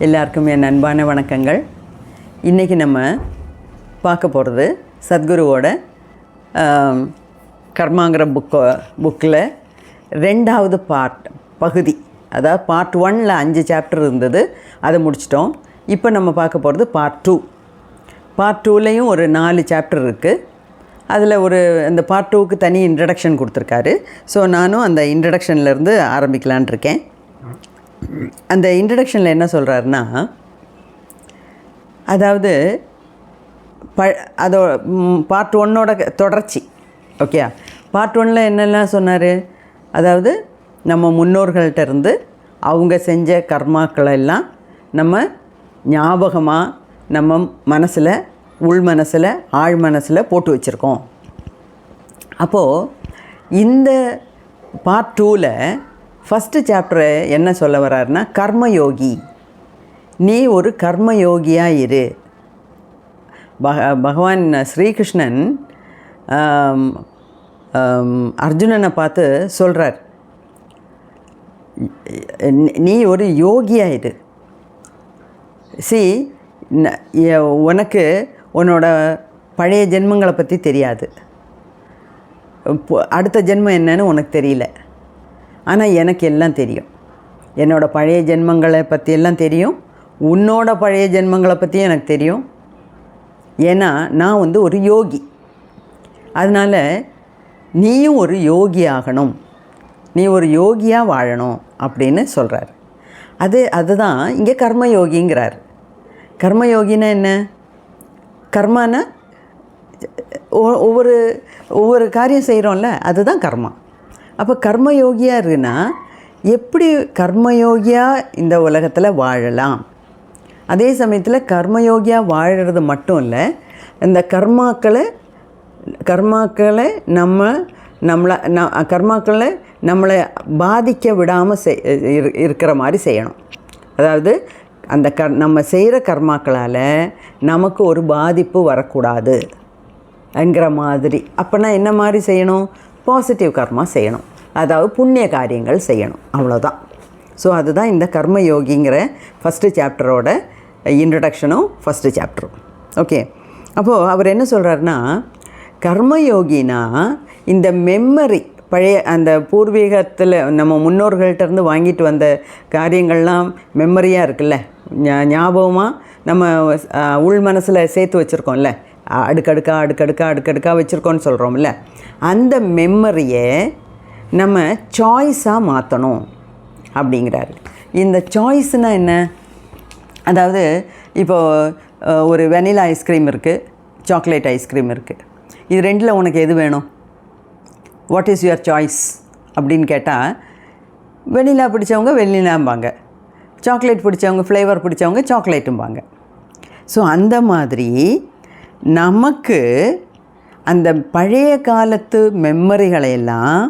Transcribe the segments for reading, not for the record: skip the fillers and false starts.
எல்லாருக்கும் என் அன்பான வணக்கங்கள். இன்றைக்கி நம்ம பார்க்க போகிறது சத்குருவோட கர்மாங்கிற புக்கில் 2வது பகுதி. அதாவது பார்ட் 1ல் 5 சாப்டர் இருந்தது, அதை முடிச்சிட்டோம். இப்போ நம்ம பார்க்க போகிறது பார்ட் 2. பார்ட் 2லேயும் ஒரு 4 சாப்டர் இருக்குது. அதில் அந்த பார்ட் 2க்கு தனி இன்ட்ரடக்ஷன் கொடுத்துருக்காரு. ஸோ நானும் அந்த இன்ட்ரடக்ஷன்லேருந்து ஆரம்பிக்கலான் இருக்கேன். அந்த இன்ட்ரடக்ஷனில் என்ன சொல்கிறாருன்னா, அதாவது அதோ பார்ட் 1ஓட தொடர்ச்சி. ஓகே, பார்ட் 1ல் என்னெல்லாம் சொன்னார்? அதாவது நம்ம முன்னோர்கள்ட்ட இருந்து அவங்க செஞ்ச கர்மாக்களெல்லாம் நம்ம ஞாபகமாக நம்ம மனசில், உள் மனசில், ஆழ் மனசில் போட்டு வச்சுருக்கோம். அப்போது இந்த பார்ட் 2ல் ஃபஸ்ட்டு சாப்டரை என்ன சொல்ல வர்றாருன்னா, கர்மயோகி, நீ ஒரு கர்மயோகியாக இரு. பகவான் ஸ்ரீகிருஷ்ணன் அர்ஜுனனை பார்த்து சொல்கிறார், நீ ஒரு யோகியாக இரு. உனக்கு உன்னோட பழைய ஜென்மங்களை பற்றி தெரியாது, அடுத்த ஜென்மம் என்னன்னு உனக்கு தெரியல. ஆனால் எனக்கு எல்லாம் தெரியும். என்னோடய பழைய ஜென்மங்களை பற்றி எல்லாம் தெரியும், உன்னோட பழைய ஜென்மங்களை பற்றியும் எனக்கு தெரியும். ஏன்னா நான் ஒரு யோகி. அதனால் நீயும் ஒரு யோகி ஆகணும், நீ ஒரு யோகியாக வாழணும் அப்படின்னு சொல்கிறார். அதுதான் இங்கே கர்மயோகிங்கிறார். கர்மயோகின்னா என்ன? கர்மானா ஒவ்வொரு காரியம் செய்கிறோம்ல, அதுதான் கர்மா. அப்போ கர்மயோகியாக இருக்குன்னா எப்படி கர்மயோகியாக இந்த உலகத்தில் வாழலாம்? அதே சமயத்தில் கர்மயோகியாக வாழறது மட்டும் இல்லை, இந்த கர்மாக்களை நம்மளை பாதிக்க விடாமல் இருக்கிற மாதிரி செய்யணும். அதாவது அந்த நம்ம செய்கிற கர்மாக்களால் நமக்கு ஒரு பாதிப்பு வரக்கூடாது என்கிற மாதிரி. அப்போனா என்ன மாதிரி செய்யணும்? பாசிட்டிவ் கர்மா செய்யணும், அதாவது புண்ணிய காரியங்கள் செய்யணும், அவ்வளோதான். ஸோ அதுதான் இந்த கர்மயோகிங்கிற ஃபஸ்ட்டு சாப்டரோட இன்ட்ரடக்ஷனும் ஃபஸ்ட்டு சாப்டரும். ஓகே, அப்போது அவர் என்ன சொல்கிறாருன்னா, கர்மயோகினா இந்த மெமரி, பழைய அந்த பூர்வீகத்தில் நம்ம முன்னோர்கள்ட்டேருந்து வாங்கிட்டு வந்த காரியங்கள்லாம் மெமரியாக இருக்குல்ல, ஞாபகமாக நம்ம உள் மனசில் சேர்த்து வச்சுருக்கோம்ல, அடுக்கடுக்காக வச்சுருக்கோன்னு சொல்கிறோம்ல, அந்த மெமரியை நம்ம சாய்ஸாக மாற்றணும் அப்படிங்கிறாரு. இந்த சாய்ஸ்னால் என்ன? அதாவது இப்போது ஒரு வெனிலா ஐஸ்கிரீம் இருக்குது, சாக்லேட் ஐஸ்கிரீம் இருக்குது. இது ரெண்டில் உனக்கு எது வேணும்? வாட் இஸ் யுவர் சாய்ஸ் அப்படின்னு கேட்டால், வெனிலா பிடிச்சவங்க வெனிலாம்பாங்க, சாக்லேட் பிடிச்சவங்க, ஃப்ளேவர் பிடிச்சவங்க சாக்லேட்டும்பாங்க. ஸோ அந்த மாதிரி நமக்கு அந்த பழைய காலத்து மெமரிகளையெல்லாம்,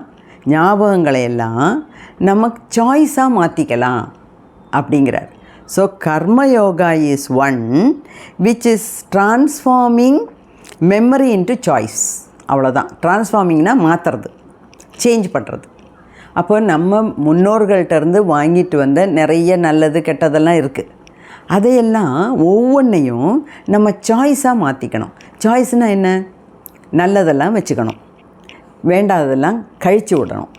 ஞாபகங்களையெல்லாம் நமக்கு சாய்ஸாக மாற்றிக்கலாம் அப்படிங்கிறார். So karma yoga is one which is transforming memory into choice. அவ்வளோதான். ட்ரான்ஸ்ஃபார்மிங்னால் மாற்றுறது, சேஞ்ச் பண்ணுறது. அப்போ நம்ம முன்னோர்கள்ட்டேருந்து வாங்கிட்டு வந்த நிறைய நல்லது கெட்டதெல்லாம் இருக்குது, அதையெல்லாம் ஒவ்வொன்றையும் நம்ம சாய்ஸாக மாற்றிக்கணும். சாய்ஸ்னால் என்ன? நல்லதெல்லாம் வச்சுக்கணும், வேண்டாததெல்லாம் கழித்து விடணும்.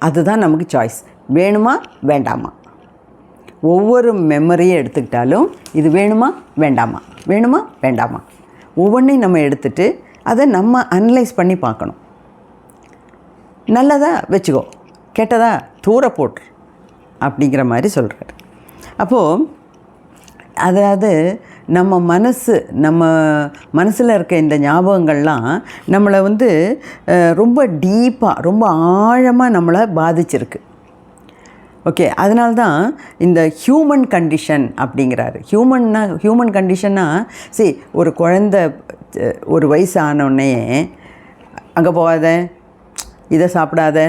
அதுதான் நமக்கு சாய்ஸ். வேணுமா வேண்டாமா? ஒவ்வொரு மெமரியை எடுத்துக்கிட்டாலும் இது வேணுமா வேண்டாமா, வேணுமா வேண்டாமா, ஒவ்வொன்றையும் நம்ம எடுத்துகிட்டு அதை நம்ம அனலைஸ் பண்ணி பார்க்கணும். நல்லதா வச்சுக்கோ, கெட்டதா தூர போட்டு அப்படிங்கிற மாதிரி சொல்கிறார். அப்போது அதாவது நம்ம மனசில் இருக்க இந்த ஞாபகங்கள்லாம் நம்மளை ரொம்ப டீப்பாக, ரொம்ப ஆழமாக நம்மளை பாதிச்சிருக்கு. ஓகே, அதனால தான் இந்த ஹியூமன் கண்டிஷன் அப்படிங்கிறாரு. ஹியூமன் கண்டிஷன்னா, ஒரு குழந்தை ஒரு வயசு ஆனோடனே அங்கே போகாத, இதை சாப்பிடாத,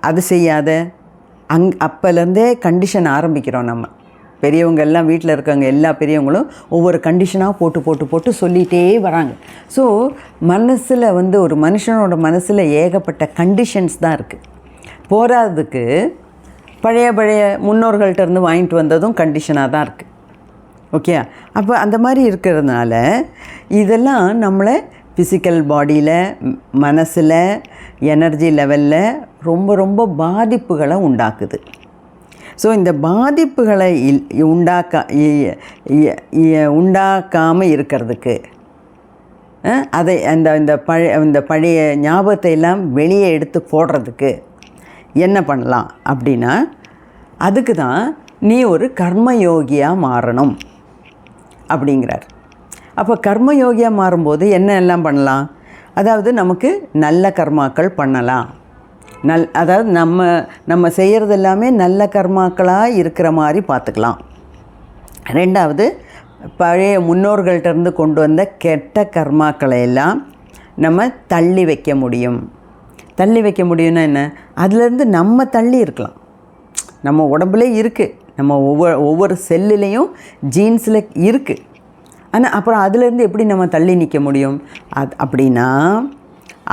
அது செய்யாத, அப்போலேருந்தே கண்டிஷன் ஆரம்பிக்கிறோம். நம்ம பெரியவங்க எல்லாம், வீட்டில் இருக்கவங்க எல்லா பெரியவங்களும் ஒவ்வொரு கண்டிஷனாக போட்டு சொல்லிகிட்டே வராங்க. ஸோ மனசில் ஒரு மனுஷனோட மனசில் ஏகப்பட்ட கண்டிஷன்ஸ் தான் இருக்குது. போராதுக்கு பழைய முன்னோர்கள்ட்ட இருந்து வாங்கிட்டு வந்ததும் கண்டிஷனாக தான் இருக்குது. ஓகே, அப்போ அந்த மாதிரி இருக்கிறதுனால இதெல்லாம் நம்மளை ஃபிசிக்கல் பாடியில், மனசில், எனர்ஜி லெவலில் ரொம்ப ரொம்ப பாதிப்புகளை உண்டாக்குது. ஸோ இந்த பாதிப்புகளை உண்டாக்காமல் இருக்கிறதுக்கு அதை இந்த பழைய ஞாபகத்தை எல்லாம் வெளியே எடுத்து போடுறதுக்கு என்ன பண்ணலாம் அப்படின்னா, அதுக்கு தான் நீ ஒரு கர்மயோகியாக மாறணும் அப்படிங்கிறார். அப்போ கர்மயோகியாக மாறும்போது என்ன எல்லாம் பண்ணலாம்? அதாவது நமக்கு நல்ல கர்மாக்கள் பண்ணலாம். அதாவது நம்ம செய்கிறது எல்லாமே நல்ல கர்மாக்களாக இருக்கிற மாதிரி பார்த்துக்கலாம். ரெண்டாவது, பழைய முன்னோர்கள்ட்டேருந்து கொண்டு வந்த கெட்ட கர்மாக்களை எல்லாம் நம்ம தள்ளி வைக்க முடியும். தள்ளி வைக்க முடியும்னா என்ன? அதிலேருந்து நம்ம தள்ளி இருக்கலாம். நம்ம உடம்புலே இருக்குது, நம்ம ஒவ்வொரு செல்லுலேயும் ஜீன்ஸில் இருக்குது. ஆனால் அப்புறம் அதிலேருந்து எப்படி நம்ம தள்ளி நிற்க முடியும்? அப்படின்னா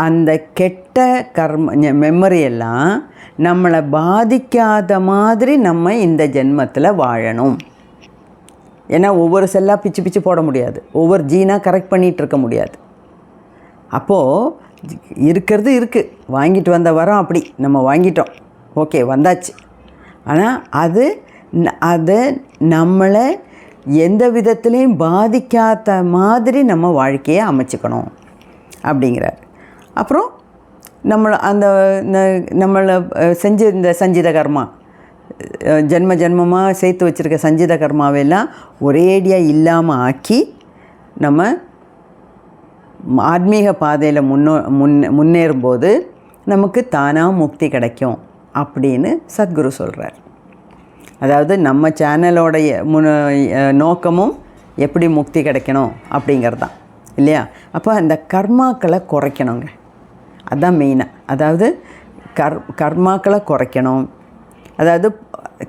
அந்த கெட்ட மெமரியெல்லாம் நம்மளை பாதிக்காத மாதிரி நம்ம இந்த ஜென்மத்தில் வாழணும். ஏன்னா ஒவ்வொரு செல்லாக பிச்சு போட முடியாது, ஒவ்வொரு ஜீனாக கரெக்ட் பண்ணிகிட்டு இருக்க முடியாது. அப்போது இருக்கிறது இருக்குது, வாங்கிட்டு வந்த வரோம், அப்படி நம்ம வாங்கிட்டோம், ஓகே வந்தாச்சு. ஆனால் அது நம்மளை எந்த விதத்துலேயும் பாதிக்காத மாதிரி நம்ம வாழ்க்கையை அமைச்சுக்கணும் அப்படிங்கிறார். அப்புறம் நம்மளை செஞ்ச இந்த சஞ்சித கர்மா, ஜென்மமாக சேர்த்து வச்சுருக்க சஞ்சித கர்மாவெல்லாம் ஒரேடியாக இல்லாமல் ஆக்கி நம்ம ஆத்மீக பாதையில் முன்னேறும்போது நமக்கு தானாக முக்தி கிடைக்கும் அப்படின்னு சத்குரு சொல்கிறார். அதாவது நம்ம சேனலோடைய நோக்கமும் எப்படி முக்தி கிடைக்கணும் அப்படிங்கிறது தான் இல்லையா? அப்போ அந்த கர்மாக்களை குறைக்கணுங்க, அதுதான் மெயினாக. அதாவது கர்மாக்களை குறைக்கணும். அதாவது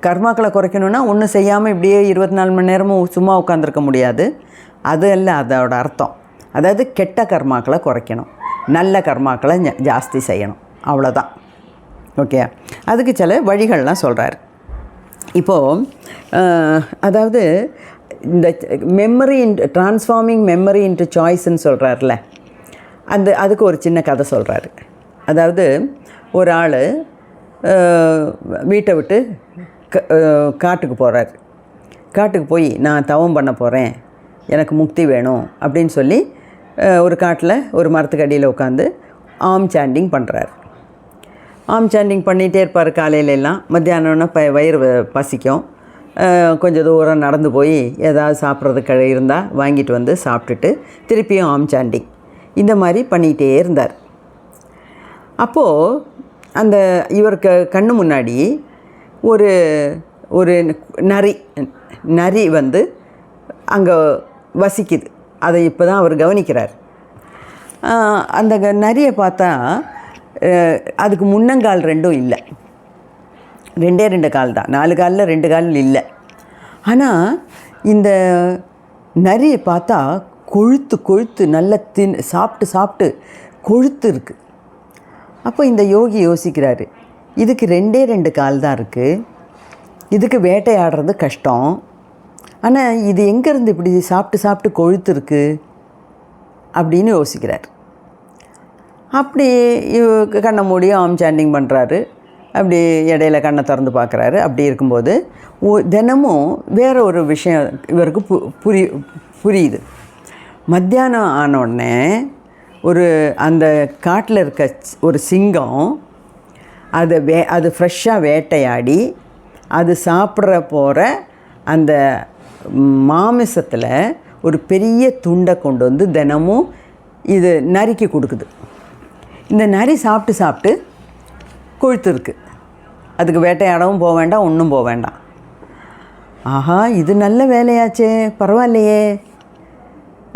கர்மாக்களை குறைக்கணுன்னா ஒன்றும் செய்யாமல் இப்படியே 24 மணி நேரமும் சும்மா உட்காந்துருக்க முடியாது. அது இல்லை அதோட அர்த்தம். அதாவது கெட்ட கர்மாக்களை குறைக்கணும், நல்ல கர்மாக்களை ஜாஸ்தி செய்யணும், அவ்வளோதான். ஓகே, அதுக்கு சில வழிகள்லாம் சொல்கிறார். இப்போது அதாவது இந்த ட்ரான்ஸ்ஃபார்மிங் மெமரி இன்ட்டு சாய்ஸ்ன்னு சொல்கிறார்ல, அதுக்கு ஒரு சின்ன கதை சொல்கிறாரு. அதாவது ஒரு ஆள் வீட்டை விட்டு காட்டுக்கு போகிறார். காட்டுக்கு போய் நான் தவம் பண்ண போகிறேன், எனக்கு முக்தி வேணும் அப்படின்னு சொல்லி ஒரு காட்டில் ஒரு மரத்துக்கு அடியில் உட்காந்து ஆம் சாண்டிங் பண்ணுறார். ஆம் சாண்டிங் பண்ணிகிட்டே இருப்பார். காலையிலெல்லாம் மத்தியானம்னா வயிறு பசிக்கும். கொஞ்சம் தூரம் நடந்து போய் ஏதாவது சாப்பிட்றதுக்கு இருந்தால் வாங்கிட்டு வந்து சாப்பிட்டுட்டு திருப்பியும் ஆம் சாண்டிங் இந்த மாதிரி பண்ணிகிட்டே இருந்தார். அப்போது அந்த இவருக்கு கண்ணு முன்னாடி ஒரு நரி வந்து அங்கே வசிக்குது. அதை இப்போ தான் அவர் கவனிக்கிறார். அந்த நரியை பார்த்தா அதுக்கு முன்னங்கால் ரெண்டும் இல்லை, 2 கால் தான், 4 காலில் 2 கால் இல்லை. ஆனால் இந்த நரியை பார்த்தா கொழுத்து நல்ல சாப்பிட்டு கொழுத்து இருக்குது. அப்போ இந்த யோகி யோசிக்கிறாரு, இதுக்கு 2 கால் தான் இருக்குது, இதுக்கு வேட்டையாடுறது கஷ்டம், ஆனால் இது எங்கேருந்து இப்படி சாப்பிட்டு கொழுத்து இருக்குது அப்படின்னு யோசிக்கிறார். அப்படி கண்ணை மூடி ஆம் சாண்டிங் பண்ணுறாரு. அப்படி இடையில கண்ணை திறந்து பார்க்குறாரு. அப்படி இருக்கும்போது தினமும் வேறு ஒரு விஷயம் இவருக்கு புரியுது. மத்தியானம் ஆனோடனே அந்த காட்டில் இருக்க ஒரு சிங்கம் அது ஃப்ரெஷ்ஷாக வேட்டையாடி அது சாப்பிட்ற போகிற அந்த மாமிசத்தில் ஒரு பெரிய துண்டை கொண்டு வந்து தினமும் இது நரிக்கு கொடுக்குது. இந்த நரி சாப்பிட்டு கொழுத்து இருக்குது, அதுக்கு வேட்டையாடவும் போக வேண்டாம், ஒன்றும் போக வேண்டாம். ஆஹா, இது நல்ல வேலையாச்சே, பரவாயில்லையே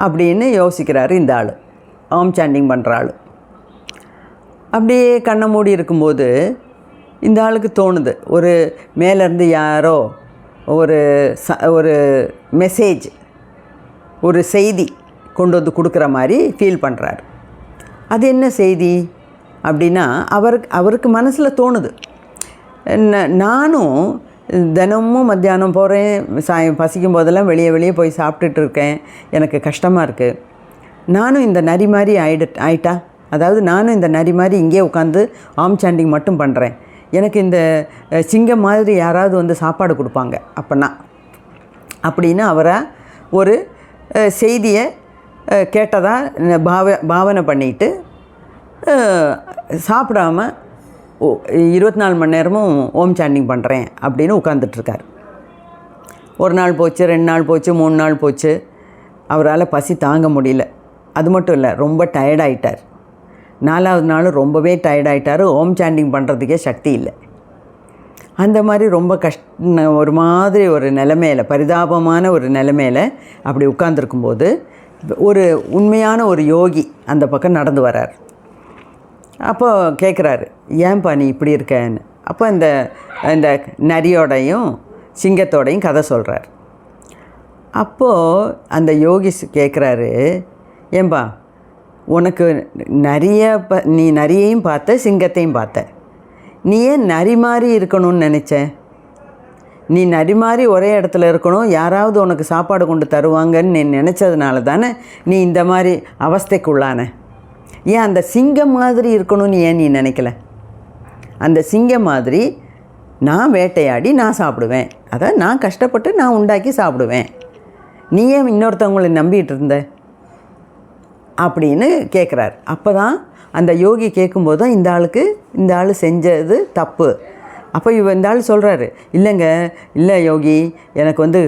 அப்படின்னு யோசிக்கிறாரு இந்த ஆள், ஆம் சாண்டிங் பண்ணுற ஆள். அப்படியே கண்ணை மூடி இருக்கும்போது இந்த ஆளுக்கு தோணுது, ஒரு மேலேருந்து யாரோ ஒரு மெசேஜ், ஒரு செய்தி கொண்டு வந்து கொடுக்குற மாதிரி ஃபீல் பண்ணுறாரு. அது என்ன செய்தி அப்படின்னா அவருக்கு மனசில் தோணுது, நானும் தினமும் மத்தியானம் போகிறேன், பசிக்கும் போதெல்லாம் வெளியே போய் சாப்பிட்டுட்டு இருக்கேன், எனக்கு கஷ்டமாக இருக்குது. நானும் இந்த நரி மாதிரி ஆயிட்டா, அதாவது நானும் இந்த நரி மாதிரி இங்கே உட்காந்து ஆம் சாண்டிங் மட்டும் பண்ணுறேன், எனக்கு இந்த சிங்கம் மாதிரி யாராவது வந்து சாப்பாடு கொடுப்பாங்க அப்போனா அப்படின்னு அவரை ஒரு செய்தியை கேட்டதாக பாவனை பண்ணிட்டு சாப்பிடாம 24 மணி நேரமும் ஓம் சாண்டிங் பண்ணுறேன் அப்படின்னு உட்காந்துட்ருக்கார். ஒரு நாள் போச்சு, 2 நாள் போச்சு, 3 நாள் போச்சு. அவரால் பசி தாங்க முடியல. அது மட்டும் இல்லை, ரொம்ப டயர்டாயிட்டார். 4வது நாள் ரொம்பவே டயர்டாயிட்டார். ஓம் சாண்டிங் பண்ணுறதுக்கே சக்தி இல்லை. அந்த மாதிரி ரொம்ப ஒரு மாதிரி ஒரு நிலைமையில், பரிதாபமான ஒரு நிலைமையில் அப்படி உட்கார்ந்துருக்கும்போது ஒரு உண்மையான ஒரு யோகி அந்த பக்கம் நடந்து வரார். அப்போ கேட்குறாரு, ஏன்பா நீ இப்படி இருக்கன்னு. அப்போ இந்த நரியோடையும் சிங்கத்தோடையும் கதை சொல்கிறார். அப்போது அந்த யோகி கேட்குறாரு, ஏன்பா உனக்கு நீ நரியையும் பார்த்த, சிங்கத்தையும் பார்த்த, நீ ஏன் நரி மாதிரி இருக்கணும்னு நினச்சேன்? நீ நரி மாதிரி ஒரே இடத்துல இருக்கணும், யாராவது உனக்கு சாப்பாடு கொண்டு தருவாங்கன்னு நீ நினச்சதுனால தானே நீ இந்த மாதிரி அவஸ்தைக்குள்ளான. ஏன் அந்த சிங்கம் மாதிரி இருக்கணும்னு ஏன் நீ நினைக்கல? அந்த சிங்கம் மாதிரி நான் வேட்டையாடி நான் சாப்பிடுவேன், அதாவது நான் கஷ்டப்பட்டு நான் உண்டாக்கி சாப்பிடுவேன், நீ ஏன் இன்னொருத்தவங்களை நம்பிட்டு இருந்த அப்படின்னு கேட்குறார். அப்போ தான் அந்த யோகி கேட்கும்போது தான் இந்த ஆள் செஞ்சது தப்பு. அப்போ இந்த ஆள் சொல்கிறாரு, இல்லை யோகி, எனக்கு வந்து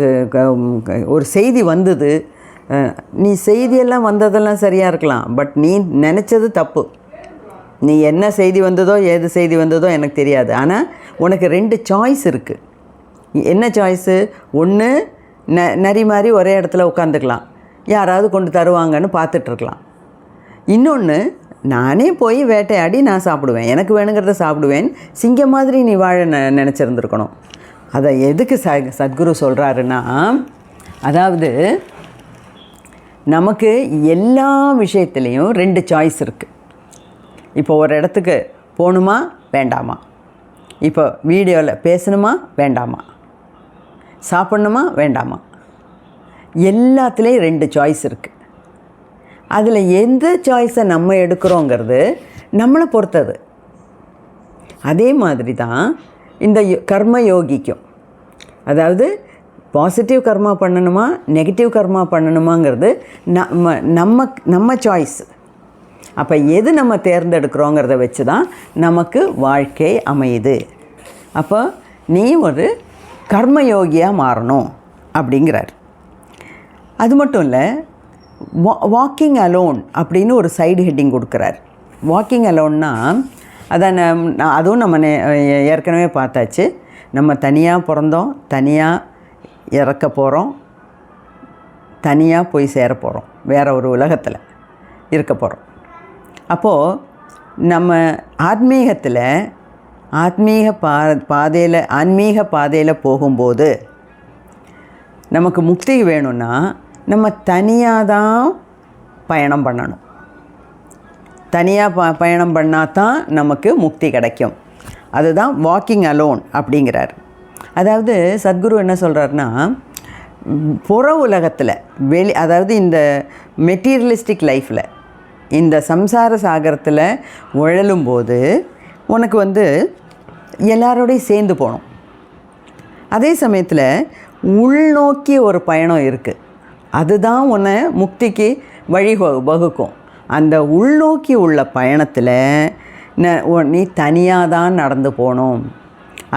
ஒரு செய்தி வந்தது, நீ செய்தியெல்லாம் வந்ததெல்லாம் சரியாக இருக்கலாம், பட் நீ நினச்சது தப்பு. நீ என்ன செய்தி வந்ததோ ஏது செய்தி வந்ததோ எனக்கு தெரியாது, ஆனால் உனக்கு 2 சாய்ஸ் இருக்குது. என்ன சாய்ஸு? ஒன்று நரி மாதிரி ஒரே இடத்துல உட்காந்துக்கலாம், யாராவது கொண்டு தருவாங்கன்னு பார்த்துட்ருக்கலாம். இன்னொன்று, நானே போய் வேட்டையாடி நான் சாப்பிடுவேன், எனக்கு வேணுங்கிறத சாப்பிடுவேன், சிங்கம் மாதிரி நீ வாழ நினச்சிருந்துருக்கணும். அதை எதுக்கு சத்குரு சொல்கிறாருன்னா, அதாவது நமக்கு எல்லா விஷயத்துலேயும் 2 சாய்ஸ் இருக்குது. இப்போ ஒரு இடத்துக்கு போகணுமா வேண்டாமா, இப்போ வீடியோவில் பேசணுமா வேண்டாமா, சாப்பிட்ணுமா வேண்டாமா, எல்லாத்துலேயும் 2 சாய்ஸ் இருக்குது. அதில் எந்த சாய்ஸை நம்ம எடுக்கிறோங்கிறது நம்மளை பொறுத்தது. அதே மாதிரி தான் இந்த கர்ம யோகிக்கும், அதாவது பாசிட்டிவ் கர்மா பண்ணணுமா நெகட்டிவ் கர்மா பண்ணணுமாங்கிறது நம்ம சாய்ஸ். அப்போ எது நம்ம தேர்ந்தெடுக்கிறோங்கிறத வச்சு தான் நமக்கு வாழ்க்கை அமையுது. அப்போ நீ ஒரு கர்மயோகியாக மாறணும் அப்படிங்கிறார். அது மட்டும் இல்லை, வாக்கிங் அலோன் அப்படின்னு ஒரு சைடு ஹெட்டிங் கொடுக்குறார். வாக்கிங் அலோன்னா அதுவும் நம்ம ஏற்கனவே பார்த்தாச்சு. நம்ம தனியாக பிறந்தோம், தனியாக இறக்க போகிறோம், தனியாக போய் சேர போகிறோம், வேறு ஒரு உலகத்தில் இருக்க போகிறோம். அப்போது நம்ம ஆன்மீக பாதையில் போகும்போது நமக்கு முக்தி வேணும்னா நம்ம தனியாக தான் பயணம் பண்ணணும். தனியாக பயணம் பண்ணால் தான் நமக்கு முக்தி கிடைக்கும். அதுதான் வாக்கிங் அலோன் அப்படிங்கிறார். அதாவது சத்குரு என்ன சொல்கிறாருன்னா, புற உலகத்தில் அதாவது இந்த மெட்டீரியலிஸ்டிக் லைஃப்பில், இந்த சம்சார சாகரத்தில் உழலும்போது உனக்கு வந்து எல்லாரோடையும் சேர்ந்து போகணும். அதே சமயத்தில் உள்நோக்கி ஒரு பயணம் இருக்குது, அதுதான் உன்னை முக்திக்கு வழி வகுக்கும். அந்த உள்நோக்கி உள்ள பயணத்தில் நீ தனியாக தான் நடந்து போகணும்.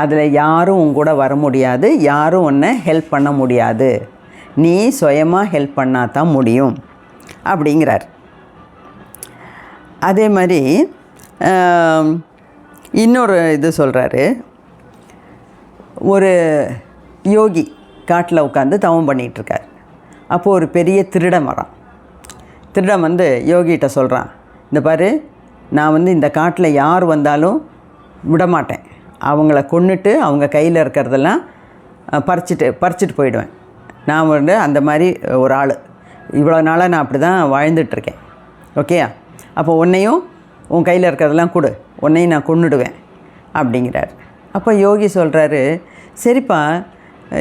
அதில் யாரும் உன் கூட வர முடியாது, யாரும் உன்னை ஹெல்ப் பண்ண முடியாது, நீ சுயமாக ஹெல்ப் பண்ணால் தான் முடியும் அப்படிங்கிறார். அதே மாதிரி இன்னொரு இது சொல்கிறாரு. ஒரு யோகி காட்டில் உட்காந்து தவம் பண்ணிகிட்ருக்கார். அப்போது ஒரு பெரிய திருடன் வரான். திருடன் வந்து யோகிகிட்ட சொல்கிறான், இந்த பாரு, நான் வந்து இந்த காட்டில் யார் வந்தாலும் விடமாட்டேன், அவங்கள கொன்னுட்டு அவங்க கையில் இருக்கிறதெல்லாம் பறிச்சிட்டு போயிடுவேன். நான் வந்து அந்த மாதிரி ஒரு ஆள், இவ்வளோ நாளாக நான் அப்படி தான் வாழ்ந்துட்டுருக்கேன், ஓகேயா? அப்போ உன்னையும் உன் கையில் இருக்கிறதெல்லாம் கொடு, உன்னையும் நான் கொன்னுடுவேன் அப்படிங்கிறார். அப்போ யோகி சொல்கிறாரு, சரிப்பா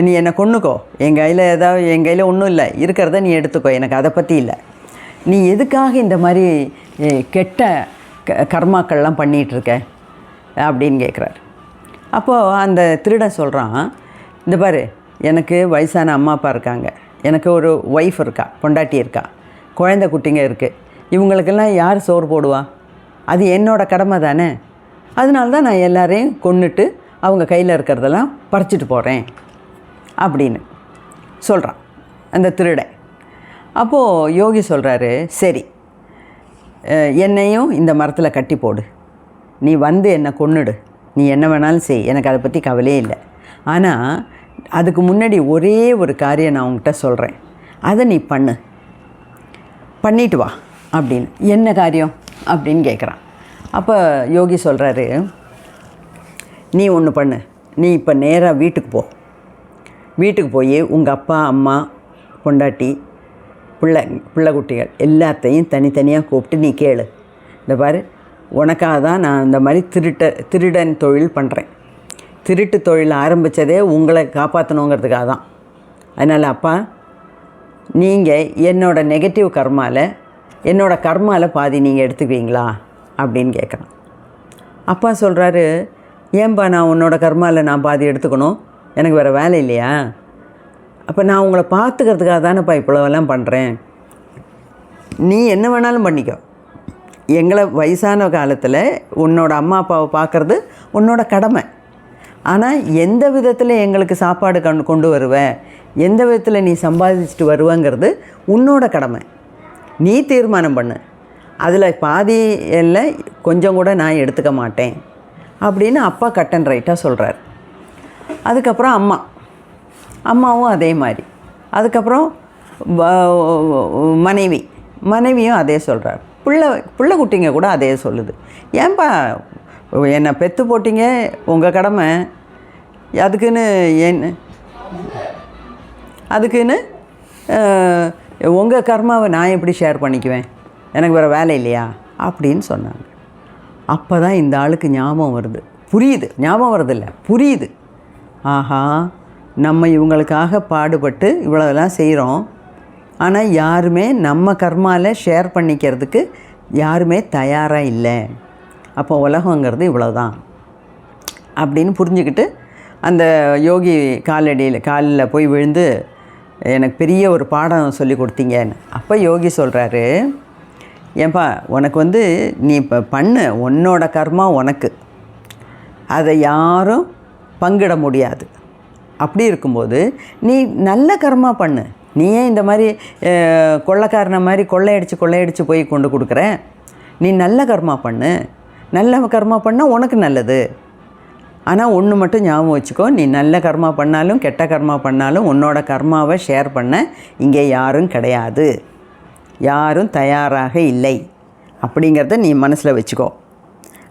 நீ என்னை கொன்னுக்கோ, என் கையில் ஒன்றும் இல்லை, இருக்கிறத நீ எடுத்துக்கோ, எனக்கு அதை பற்றி இல்லை. நீ எதுக்காக இந்த மாதிரி கெட்ட கர்மாக்கள்லாம் பண்ணிகிட்ருக்க அப்படின்னு கேட்குறாரு. அப்போது அந்த திருடன் சொல்கிறான், இந்த பாரு, எனக்கு வயசான அம்மா அப்பா இருக்காங்க, எனக்கு ஒரு ஒய்ஃப் இருக்கா, பொண்டாட்டி இருக்கா, குழந்தை குட்டிங்க இருக்குது, இவங்களுக்கெல்லாம் யார் சோறு போடுவா? அது என்னோடய கடமை தானே. அதனால தான் நான் எல்லாரையும் கொன்னுட்டு அவங்க கையில் இருக்கிறதெல்லாம் பறிச்சிட்டு போகிறேன் அப்படின்னு சொல்கிறான் அந்த திருடன். அப்போது யோகி சொல்கிறாரு, சரி என்னையும் இந்த மரத்தில் கட்டி போடு, நீ வந்து என்னை கொன்னுடு, நீ என்ன வேணாலும் செய், எனக்கு அதை பற்றி கவலையே இல்லை. ஆனால் அதுக்கு முன்னாடி ஒரே ஒரு காரியம் நான் உங்ககிட்ட சொல்கிறேன், அதை நீ பண்ணிட்டு வா அப்படின்னு. என்ன காரியம் அப்படின்னு கேட்குறான். அப்போ யோகி சொல்கிறாரு, நீ ஒன்று பண்ணு, நீ இப்போ நேராக வீட்டுக்கு போய் உங்கள் அப்பா அம்மா பொண்டாட்டி பிள்ளை குட்டிகள் எல்லாத்தையும் தனித்தனியாக கூப்பிட்டு நீ கேளு, இந்த பாரு, உனக்காக தான் நான் இந்த மாதிரி திருடன் தொழில் பண்ணுறேன், திருட்டு தொழில் ஆரம்பித்ததே உங்களை காப்பாற்றணுங்கிறதுக்காக தான். அதனால் அப்பா, நீங்கள் என்னோடய நெகட்டிவ் கர்மாவில் பாதி நீங்கள் எடுத்துக்குவீங்களா அப்படின்னு கேட்குறான். அப்பா சொல்கிறாரு, ஏன்பா நான் உன்னோட கர்மாவில் நான் பாதி எடுத்துக்கணும், எனக்கு வேறு வேலை இல்லையா? அப்போ நான் உங்களை பார்த்துக்கிறதுக்காக தானேப்பா இவ்வளோவெல்லாம் பண்ணுறேன், நீ என்ன வேணாலும் பண்ணிக்கோ, எங்களை வயசான காலத்தில் உன்னோட அம்மா அப்பாவை பார்க்குறது உன்னோட கடமை. ஆனால் எந்த விதத்தில் எங்களுக்கு சாப்பாடு கொண்டு வருவேன், எந்த விதத்தில் நீ சம்பாதிச்சுட்டு வருவேங்கிறது உன்னோட கடமை, நீ தீர்மானம் பண்ணு, அதில் பாதி இல்லை கொஞ்சம் கூட நான் எடுத்துக்க மாட்டேன் அப்படின்னு அப்பா கட் அண்ட் ரைட்டாக சொல்கிறார். அதுக்கப்புறம் அம்மாவும் அதே மாதிரி, அதுக்கப்புறம் மனைவியும் அதே சொல்கிறார், பிள்ளை குட்டிங்க கூட அதே சொல்லுது, ஏன்பா என்னை பெற்று போட்டிங்க, உங்கள் கடமை, அதுக்குன்னு உங்கள் கர்மாவை நான் எப்படி ஷேர் பண்ணிக்குவேன், எனக்கு வேறு வேலை இல்லையா அப்படின்னு சொன்னாங்க. அப்போ தான் இந்த ஆளுக்கு ஞாபகம் வருதில்லை, புரியுது, ஆஹா நம்ம இவங்களுக்காக பாடுபட்டு இவ்வளோதெல்லாம் செய்கிறோம், ஆனால் யாருமே நம்ம கர்மாவில் ஷேர் பண்ணிக்கிறதுக்கு யாருமே தயாராக இல்லை, அப்போ உலகங்கிறது இவ்வளோதான் அப்படின்னு புரிஞ்சுக்கிட்டு அந்த யோகி காலில் போய் விழுந்து, எனக்கு பெரிய ஒரு பாடம் சொல்லி கொடுத்தீங்கன்னு. அப்போ யோகி சொல்கிறாரு, ஏன்பா உனக்கு நீ இப்போ பண்ணு, உன்னோட கர்மா உனக்கு, அதை யாரும் பங்கிட முடியாது. அப்படி இருக்கும்போது நீ நல்ல கர்மா பண்ணு, நீ ஏன் இந்த மாதிரி கொள்ளைக்காரனை மாதிரி கொள்ளையடிச்சு போய் கொண்டு கொடுக்குற, நீ நல்ல கர்மா பண்ணு, நல்ல கர்மா பண்ணால் உனக்கு நல்லது. ஆனால் ஒன்று மட்டும் ஞாபகம் வச்சுக்கோ, நீ நல்ல கர்மா பண்ணாலும் கெட்ட கர்மா பண்ணாலும் உன்னோட கர்மாவை ஷேர் பண்ண இங்கே யாரும் கிடையாது, யாரும் தயாராக இல்லை அப்படிங்கிறத நீ மனசில் வச்சுக்கோ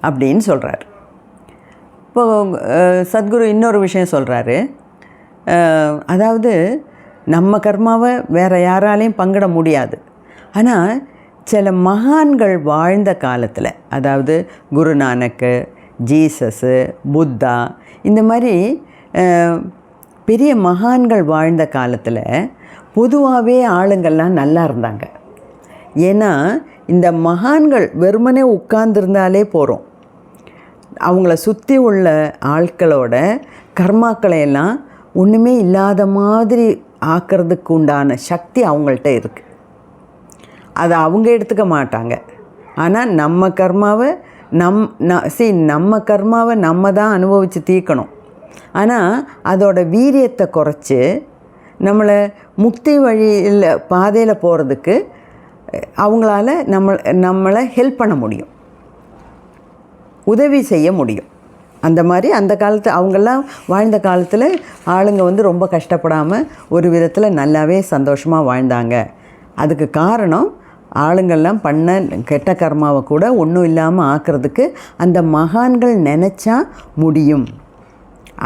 அப்படின்னு சொல்கிறார். இப்போது சத்குரு இன்னொரு விஷயம் சொல்கிறாரு, அதாவது நம்ம கர்மாவை வேறு யாராலையும் பங்கிட முடியாது, ஆனால் சில மகான்கள் வாழ்ந்த காலத்தில், அதாவது குருநானக்கு, ஜீசஸு, புத்தா, இந்த மாதிரி பெரிய மகான்கள் வாழ்ந்த காலத்தில் பொதுவாகவே ஆளுங்கள்லாம் நல்லா இருந்தாங்க. ஏன்னா இந்த மகான்கள் வெறுமனே உட்கார்ந்துருந்தாலே போகிறோம், அவங்கள சுற்றி உள்ள ஆட்களோட கர்மாக்களை எல்லாம் ஒன்றுமே இல்லாத மாதிரி ஆக்கிறதுக்கு உண்டான சக்தி அவங்கள்ட்ட இருக்குது. அதை அவங்க எடுத்துக்க மாட்டாங்க. ஆனால் நம்ம கர்மாவை நம்ம தான் அனுபவித்து தீர்க்கணும். ஆனால் அதோட வீரியத்தை குறைச்சி நம்மளை முக்தி வழியில் பாதையில் போகிறதுக்கு அவங்களால நம்மளை ஹெல்ப் பண்ண முடியும், உதவி செய்ய முடியும். அந்த மாதிரி அந்த காலத்து அவங்கெல்லாம் வாழ்ந்த காலத்தில் ஆளுங்க ரொம்ப கஷ்டப்படாமல் ஒரு விதத்தில் நல்லாவே சந்தோஷமாக வாழ்ந்தாங்க. அதுக்கு காரணம் ஆளுங்கள்லாம் பண்ண கெட்ட கர்மாவை கூட ஒன்றும் இல்லாமல் ஆக்கிறதுக்கு அந்த மகான்கள் நினச்சா முடியும்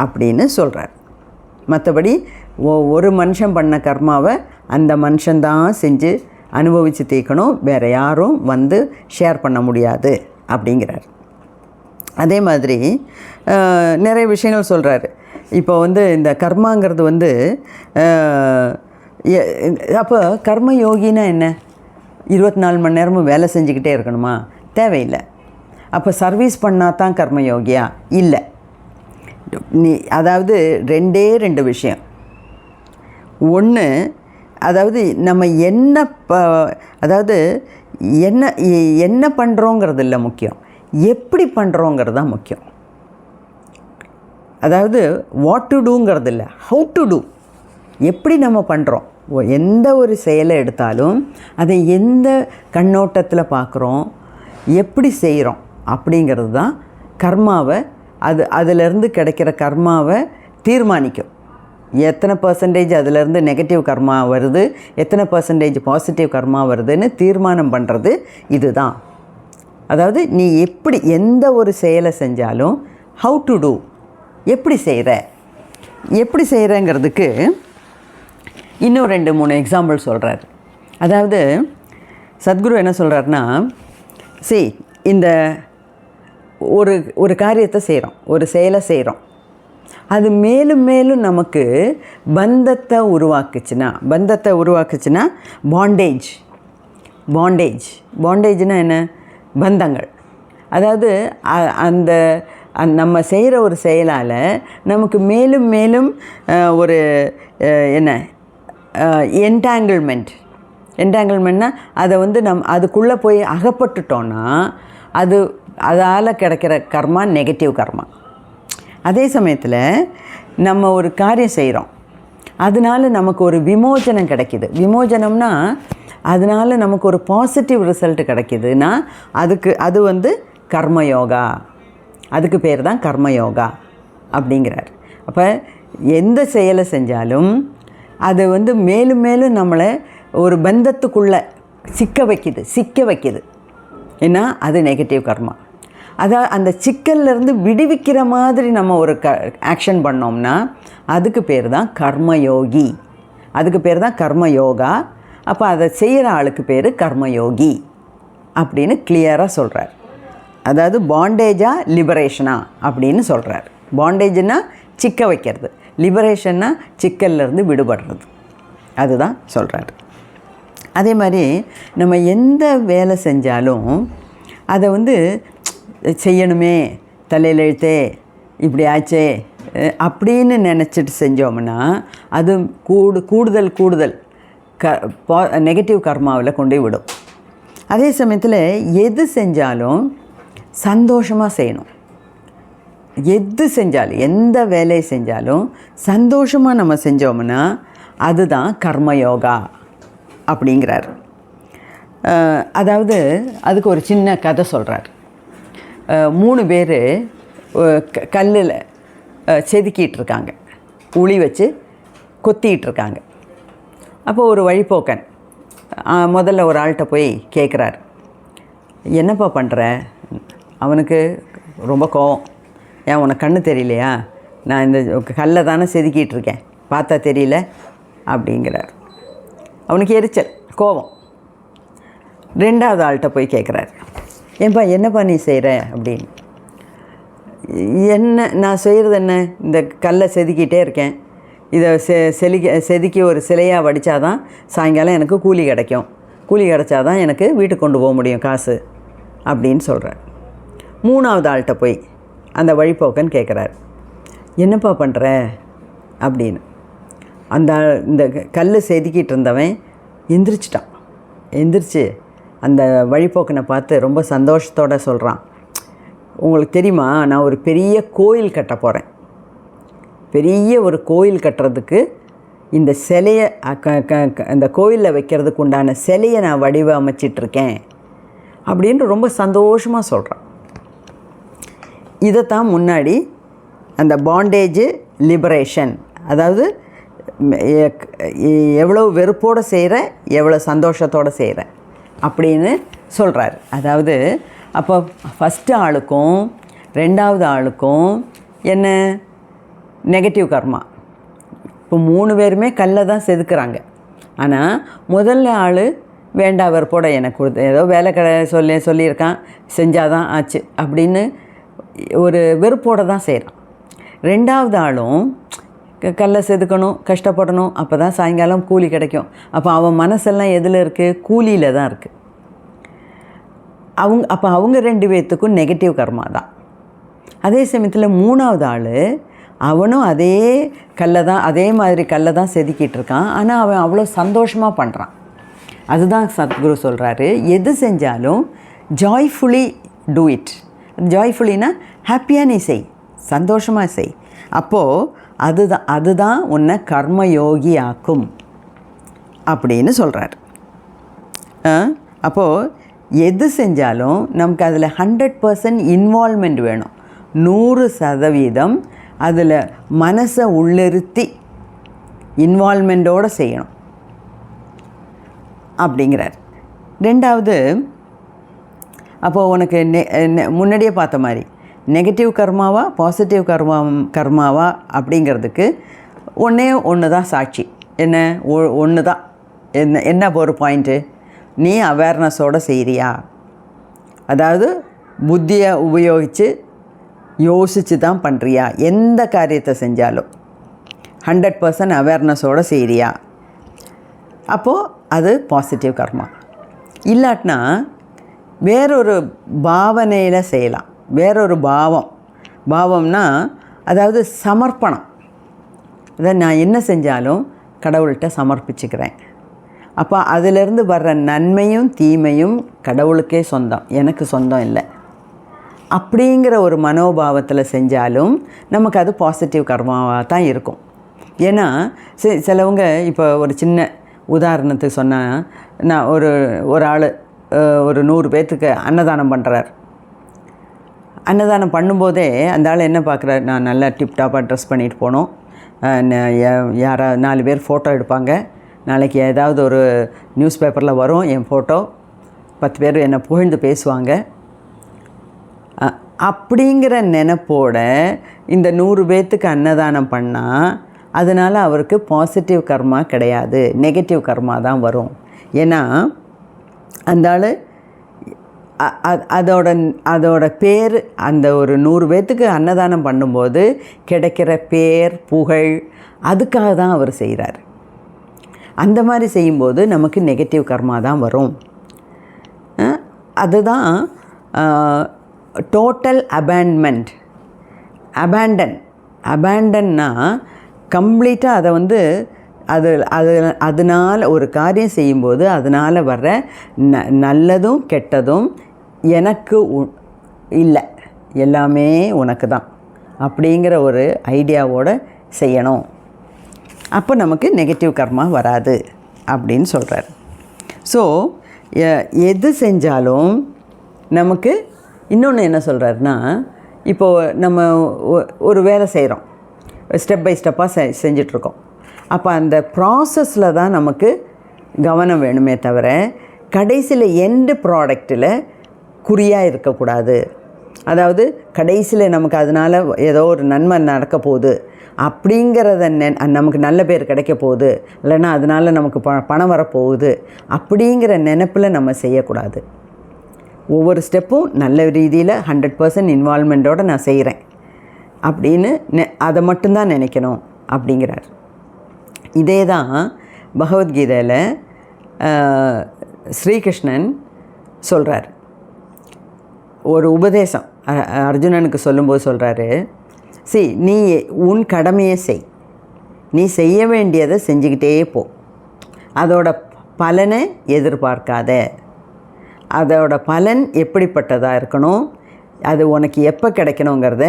அப்படின்னு சொல்கிறார். மற்றபடி ஒரு மனுஷன் பண்ண கர்மாவை அந்த மனுஷன்தான் செஞ்சு அனுபவித்து தீர்க்கணும், வேறு யாரும் ஷேர் பண்ண முடியாது அப்படிங்கிறார். அதே மாதிரி நிறைய விஷயங்கள் சொல்கிறாரு. இப்போ வந்து இந்த கர்மாங்கிறது வந்து அப்போ கர்மயோகினா என்ன? 24 மணி நேரமும் வேலை செஞ்சுக்கிட்டே இருக்கணுமா? தேவையில்லை. அப்போ சர்வீஸ் பண்ணால் தான் கர்மயோகியா? இல்லை. அதாவது 2 விஷயம். ஒன்று, அதாவது நம்ம அதாவது என்ன பண்ணுறோங்கிறது இல்லை முக்கியம், எப்படி பண்ணுறோங்கிறது தான் முக்கியம். அதாவது வாட் டு டூங்கிறது இல்லை, ஹவு டு டூ. எப்படி நம்ம பண்ணுறோம், எந்த ஒரு செயலை எடுத்தாலும் அதை எந்த கண்ணோட்டத்தில் பார்க்குறோம், எப்படி செய்கிறோம் அப்படிங்கிறது தான் கர்மாவை, அதிலேருந்து கிடைக்கிற கர்மாவை தீர்மானிக்கும். எத்தனை பர்சன்டேஜ் அதிலேருந்து நெகட்டிவ் கர்மா வருது, எத்தனை பர்சன்டேஜ் பாசிட்டிவ் கர்மா வருதுன்னு தீர்மானம் பண்ணுறது இது தான். அதாவது நீ எந்த ஒரு செயலை செஞ்சாலும் ஹவு டு டூ, எப்படி செய்கிறங்கிறதுக்கு இன்னும் 2-3 எக்ஸாம்பிள் சொல்கிறார். அதாவது சத்குரு என்ன சொல்கிறாருன்னா, இந்த ஒரு காரியத்தை செய்கிறோம், ஒரு செயலை செய்கிறோம், அது மேலும் மேலும் நமக்கு பந்தத்தை உருவாக்குச்சுன்னா பாண்டேஜ்னால் என்ன? பந்தங்கள். அதாவது நம்ம செய்கிற ஒரு செயலால் நமக்கு மேலும் மேலும் ஒரு என்டாங்கிள்மெண்ட்னா அதை வந்து அதுக்குள்ளே போய் அகப்பட்டுட்டோன்னா அதால் கிடைக்கிற கர்மா நெகட்டிவ் கர்மா. அதே சமயத்தில் நம்ம ஒரு காரியம் செய்கிறோம், அதனால நமக்கு ஒரு விமோசனம் கிடைக்கிது. விமோசனம்னா அதனால் நமக்கு ஒரு பாசிட்டிவ் ரிசல்ட் கிடைக்கிதுன்னா அது வந்து கர்மயோகா. அதுக்கு பேர் தான் கர்மயோகா அப்படிங்கிறார். அப்போ எந்த செயலை செஞ்சாலும் அது வந்து மேலும் மேலும் நம்மளை ஒரு பந்தத்துக்குள்ளே சிக்க வைக்கிது. ஏன்னா அது நெகட்டிவ் கர்மா. அந்த சிக்கல்லேருந்து விடுவிக்கிற மாதிரி நம்ம ஒரு ஆக்ஷன் பண்ணோம்னா அதுக்கு பேர் தான் கர்மயோகி, அதுக்கு பேர் தான் கர்மயோகா. அப்போ அதை செய்கிற ஆளுக்கு பேர் கர்மயோகி அப்படின்னு கிளியராக சொல்கிறார். அதாவது பாண்டேஜா லிபரேஷனா அப்படின்னு சொல்கிறார். பாண்டேஜுன்னா சிக்க வைக்கிறது, லிபரேஷன்னா சிக்கல்லேருந்து விடுபடுறது, அதுதான் சொல்கிறார். அதே மாதிரி நம்ம எந்த வேலை செஞ்சாலும் அதை வந்து செய்யணுமே, தலையில் எழுத்தே இப்படி ஆச்சே அப்படின்னு நினச்சிட்டு செஞ்சோம்னா அது கூடுதல் நெகட்டிவ் கர்மாவில் கொண்டு விடும். அதே சமயத்தில் எது செஞ்சாலும் சந்தோஷமாக செய்யணும். எந்த வேலையை செஞ்சாலும் சந்தோஷமாக நம்ம செஞ்சோம்னா அதுதான் கர்மயோகா அப்படிங்கிறார். அதாவது அதுக்கு ஒரு சின்ன கதை சொல்கிறார். 3 பேர் கல்லில் செதுக்கிட்டு இருக்காங்க, உளி வச்சு கொத்திக்கிட்டு இருக்காங்க. அப்போ ஒரு வழிப்போக்கன் முதல்ல ஒரு ஆள்கிட்ட போய் கேட்குறார், என்னப்பா பண்ணுற? அவனுக்கு ரொம்ப கோவம். ஏன் உனக்கு கண்ணு தெரியலையா? நான் இந்த கல்லை தானே செதுக்கிட்டு இருக்கேன், பார்த்தா தெரியல அப்படிங்கிறார். அவனுக்கு எரிச்சல், கோபம். 2வது ஆள்கிட்ட போய் கேட்குறாரு, என்னப்பா நீ செய்கிற அப்படின்னு. நான் செய்கிறது என்ன? இந்த கல்லை செதுக்கிட்டே இருக்கேன், இதை செதுக்கி ஒரு சிலையாக வடித்தாதான் சாயங்காலம் எனக்கு கூலி கிடைக்கும், கூலி கிடைச்சாதான் எனக்கு வீட்டுக்கு கொண்டு போக முடியும் காசு அப்படின்னு சொல்கிறார். 3வது ஆள்கிட்ட போய் அந்த வழிப்போக்கன் கேட்குறார், என்னப்பா பண்ணுற அப்படின்னு. இந்த கல் செதுக்கிட்டு இருந்தவன் எந்திரிச்சு அந்த வழிப்போக்கனை பார்த்து ரொம்ப சந்தோஷத்தோடு சொல்கிறான், உங்களுக்கு தெரியுமா, நான் ஒரு பெரிய கோயில் கட்ட போகிறேன். பெரிய ஒரு கோயில் கட்டுறதுக்கு இந்த சிலையை அந்த கோயிலில் வைக்கிறதுக்கு உண்டான சிலையை நான் வடிவமைச்சிட்ருக்கேன் அப்படின்னு ரொம்ப சந்தோஷமாக சொல்கிறான். இதைத்தான் முன்னாடி அந்த பாண்டேஜு லிபரேஷன், அதாவது எவ்வளோ வெறுப்போடு செய்கிற, எவ்வளோ சந்தோஷத்தோடு செய்கிற அப்படின்னு சொல்கிறார். அதாவது அப்போ ஃபஸ்ட்டு ஆளுக்கும் 2வது ஆளுக்கும் என்ன? நெகட்டிவ் கர்மா. இப்போ 3 பேருமே கல்லை தான் செதுக்குறாங்க. ஆனால் முதல்ல ஆள் வேண்டா வெறுப்போட எனக்கு ஏதோ வேலை சொல்லியிருக்கான், செஞ்சாதான் ஆச்சு அப்படின்னு ஒரு வெறுப்போடு தான் செய்கிறான். ரெண்டாவது ஆளும் கல்லை செதுக்கணும், கஷ்டப்படணும், அப்போ தான் சாயங்காலம் கூலி கிடைக்கும். அப்போ அவன் மனசெல்லாம் எதில் இருக்குது? கூலியில் தான் இருக்குது. அவங்க 2 பேர்த்துக்கும் நெகட்டிவ் கர்மா தான். அதே சமயத்தில் மூணாவது ஆள் அவனும் அதே மாதிரி கல்லை தான் செதுக்கிட்டு இருக்கான். ஆனால் அவன் அவ்வளோ சந்தோஷமாக பண்ணுறான். அதுதான் சத்குரு சொல்கிறாரு, எது செஞ்சாலும் ஜாய்ஃபுல்லி டூ இட். ஜாய்ஃபுல்லினா ஹாப்பியாக நீ செய், சந்தோஷமாக செய். அப்போது அதுதான் உன்னை கர்மயோகி ஆக்கும் அப்படின்னு சொல்கிறார். அப்போது எது செஞ்சாலும் நமக்கு அதில் 100% இன்வால்மெண்ட் வேணும். 100% அதில் மனசை உள்ளிருத்தி இன்வால்மெண்ட்டோடு செய்யணும் அப்படிங்கிறார். ரெண்டாவது, அப்போது உனக்கு முன்னாடியே பார்த்த மாதிரி நெகட்டிவ் கர்மாவா பாசிட்டிவ் கர்மாவா அப்படிங்கிறதுக்கு ஒன்று தான் சாட்சி. ஒன்று தான். என்ன ஒரு பாயிண்ட்டு, நீ அவேர்னஸோடு செய்கிறியா, அதாவது புத்தியை உபயோகித்து யோசித்து தான் பண்ணுறியா, எந்த காரியத்தை செஞ்சாலும் 100% அவேர்னஸோடு செய்கிறியா, அப்போது அது பாசிட்டிவ் கர்மா. இல்லாட்டினா வேறொரு பாவனையில் செய்யலாம். வேறொரு பாவம்னா அதாவது சமர்ப்பணம். அதாவது நான் என்ன செஞ்சாலும் கடவுள்கிட்ட சமர்ப்பிச்சுக்கிறேன். அப்போ அதிலிருந்து வர்ற நன்மையும் தீமையும் கடவுளுக்கே சொந்தம், எனக்கு சொந்தம் இல்லை அப்படிங்கிற ஒரு மனோபாவத்தில் செஞ்சாலும் நமக்கு அது பாசிட்டிவ் கர்மாவாக தான் இருக்கும். ஏன்னா சிலவங்க இப்போ ஒரு சின்ன உதாரணத்துக்கு சொன்னால், நான் ஒரு ஆள் ஒரு 100 பேர்த்துக்கு அன்னதானம் பண்ணுறார். அன்னதானம் பண்ணும்போதே அந்த ஆள் என்ன பார்க்குறாரு, நான் நல்லா டிப்டாப்பாக ட்ரெஸ் பண்ணிட்டு போனோம், யாராவது 4 பேர் ஃபோட்டோ எடுப்பாங்க, நாளைக்கு ஏதாவது ஒரு நியூஸ் பேப்பரில் வரும் என் ஃபோட்டோ, 10 பேர் என்னை புகழ்ந்து பேசுவாங்க அப்படிங்கிற நினைப்போட இந்த 100 பேர்த்துக்கு அன்னதானம் பண்ணால் அதனால் அவருக்கு பாசிட்டிவ் கர்மா கிடையாது, நெகட்டிவ் கர்மா தான் வரும். ஏன்னா அந்த ஆள் அதோட பேர், அந்த ஒரு 100 பேர்த்துக்கு அன்னதானம் பண்ணும்போது கிடைக்கிற பேர் புகழ், அதுக்காக தான் அவர் செய்கிறார். அந்த மாதிரி செய்யும்போது நமக்கு நெகட்டிவ் கர்மா தான் வரும். அதுதான் டோட்டல் அபேண்டன்னா கம்ப்ளீட்டாக அதை அதனால் ஒரு காரியம் செய்யும்போது அதனால் வர்ற நல்லதும் கெட்டதும் எனக்கு இல்லை, எல்லாமே உனக்கு தான் அப்படிங்கிற ஒரு ஐடியாவோடு செய்யணும். அப்போ நமக்கு நெகட்டிவ் கர்மா வராது அப்படின்னு சொல்கிறார். ஸோ எது செஞ்சாலும் நமக்கு இன்னொன்று என்ன சொல்கிறாருன்னா, இப்போது நம்ம ஒரு வேலை செய்கிறோம், ஸ்டெப் பை ஸ்டெப்பாக செஞ்சிட்ருக்கோம். அப்போ அந்த ப்ராசஸில் தான் நமக்கு கவனம் வேணுமே தவிர கடைசியில் எண்டு ப்ராடக்டில் குறியாக இருக்கக்கூடாது. அதாவது கடைசியில் நமக்கு அதனால் ஏதோ ஒரு நன்மை நடக்க போகுது அப்படிங்கிறத நமக்கு நல்ல பேர் கிடைக்க போகுது, இல்லைன்னா அதனால் நமக்கு பணம் வரப்போகுது அப்படிங்கிற நினைப்பில் நம்ம செய்யக்கூடாது. ஒவ்வொரு ஸ்டெப்பும் நல்ல ரீதியில் 100% இன்வால்மெண்ட்டோடு நான் செய்கிறேன் அப்படின்னு அதை மட்டும்தான் நினைக்கணும் அப்படிங்கிறார். இதே தான் பகவத்கீதையில் ஸ்ரீகிருஷ்ணன் சொல்கிறார். ஒரு உபதேசம் அர்ஜுனனுக்கு சொல்லும்போது சொல்கிறாரு, நீ உன் கடமையை செய், நீ செய்ய வேண்டியதை செஞ்சுக்கிட்டே போ, அதோட பலனை எதிர்பார்க்காத, அதோட பலன் எப்படிப்பட்டதாக இருக்கணும், அது உனக்கு எப்போ கிடைக்கணுங்கிறத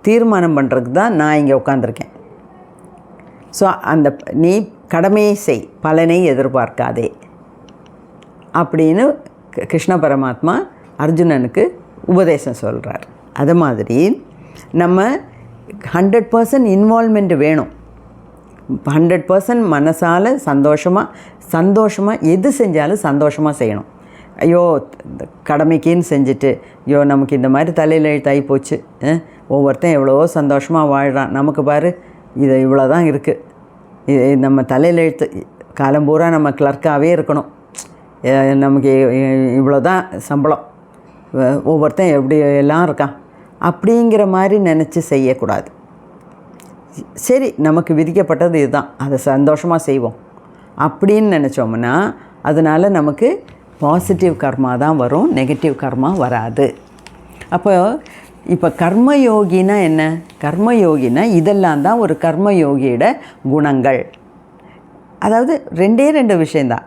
தீர்மானம் பண்ணுறதுக்கு தான் நான் இங்கே உட்காந்துருக்கேன். ஸோ நீ கடமையை செய், பலனை எதிர்பார்க்காதே அப்படின்னு கிருஷ்ண பரமாத்மா அர்ஜுனனுக்கு உபதேசம் சொல்கிறார். அது மாதிரி நம்ம 100% இன்வால்மெண்ட் வேணும். 100% மனசால் சந்தோஷமாக எது செஞ்சாலும் சந்தோஷமாக செய்யணும். ஐயோ கடமைக்குன்னு செஞ்சுட்டு ஐயோ நமக்கு இந்த மாதிரி தலையில் எழுத்தாகி போச்சு, ஒவ்வொருத்தன் எவ்வளவோ சந்தோஷமாக வாழ்கிறான், நமக்கு பாரு இது இவ்வளோ தான் இருக்குது, இது நம்ம தலையில் எழுத்து, காலம் பூரா நம்ம கிளர்க்காகவே இருக்கணும், நமக்கு இவ்வளோ தான் சம்பளம், ஒவ்வொருத்தன் எப்படி எல்லாம் இருக்கான், அப்படிங்கிற மாதிரி நினச்சி செய்யக்கூடாது. சரி, நமக்கு விதிக்கப்பட்டது இதுதான், அதை சந்தோஷமாக செய்வோம் அப்படின்னு நினச்சோம்னா அதனால் நமக்கு பாசிட்டிவ் கர்மா தான் வரும், நெகட்டிவ் கர்மா வராது. இப்போ கர்மயோகினா என்ன? கர்மயோகினா இதெல்லாம் தான் ஒரு கர்மயோகியோட குணங்கள். அதாவது ரெண்டே ரெண்டு விஷயந்தான்.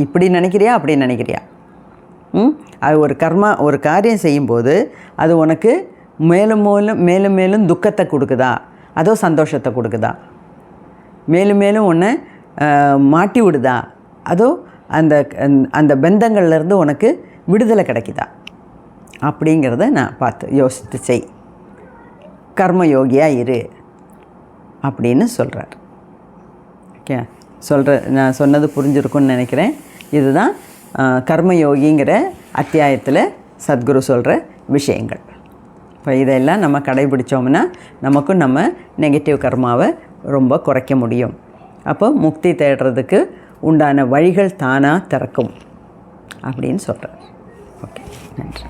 இப்படி நினைக்கிறியா அப்படி நினைக்கிறியா? அது ஒரு காரியம் செய்யும்போது அது உனக்கு மேலும் மேலும் மேலும் துக்கத்தை கொடுக்குதா, அதோ சந்தோஷத்தை கொடுக்குதா, மேலும் மேலும் உன்னை மாட்டி விடுதா, அதோ அந்த அந்த பந்தங்கள்லேருந்து உனக்கு விடுதலை கிடைக்குதா அப்படிங்கிறத நான் பார்த்து யோசித்து செய், கர்மயோகியாக இரு அப்படின்னு சொல்கிறார். ஓகே, நான் சொன்னது புரிஞ்சிருக்குன்னு நினைக்கிறேன். இதுதான் கர்மயோகிங்கிற அத்தியாயத்தில் சத்குரு சொல்கிற விஷயங்கள். இப்போ இதெல்லாம் நம்ம கடைபிடிச்சோம்னா நமக்கும் நம்ம நெகட்டிவ் கர்மாவை ரொம்ப குறைக்க முடியும். அப்போ முக்தி தேடுறதுக்கு உண்டான வழிகள் தானாக திறக்கும் அப்படின்னு சொல்கிறார். ஓகே, நன்றி.